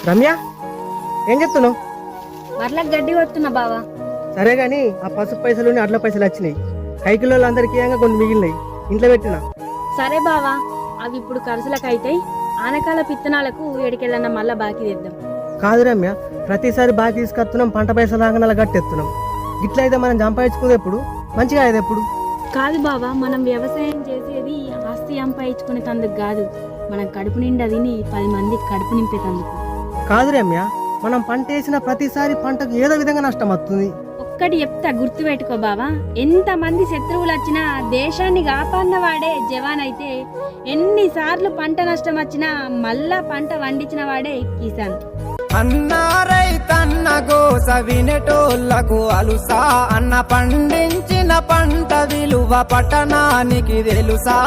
రమ్య ఏం చెప్తున్నావు? మరలా గడ్డి కొడుతున్నా బావా. సరే గాని ఆ పసుపు పైసలు అడ్ల పైసలు వచ్చినాయి. కైకిలో అందరికి ఏంగా కొన్ని మిగిలినాయి, ఇంట్లో పెట్టినా. సరే బావా, అవి ఇప్పుడు ఖర్చులకు అయితాయి. ఆనకాల పిత్తనాలకు ఏడికెళ్ళన్నా మళ్ళా బాకీ తెద్దాం. కాదు రమ్య, ప్రతిసారి బాకీ తీసుకొస్తున్నాం, పంట పైసలు రాగానే గట్టెత్తున్నాం. ఇట్లా అయితే మనం సంపాదించుకునేది ఎప్పుడు? మంచిగా అయ్యేది ఎప్పుడు? కాదు బావా, మనం వ్యవసాయం చేసేది ఆస్తి సంపాదించుకునే తందుకు కాదు, మనం కడుపు నిండా తిని 10 మందికి కడుపు నింపేతందుకు. కాదు రమ్య, మనం పంట వేసిన ప్రతిసారి పంటకు ఏదో విధంగా నష్టం వస్తుంది. ఒక్కటి చెప్తా, గుర్తు పెట్టుకో బావా. ఎంతమంది శత్రువులు వచ్చినా దేశాన్ని కాపాడిన వాడే జవాన్ అయితే, ఎన్నిసార్లు పంట నష్టం వచ్చినా మళ్ళా పంట వండించిన వాడే కిసాన్. అన్నారైతన్న గోస వినేటోళ్లకు అలుసా, అన్న పండించిన పంట విలువ పట్టణానికి తెలుసా.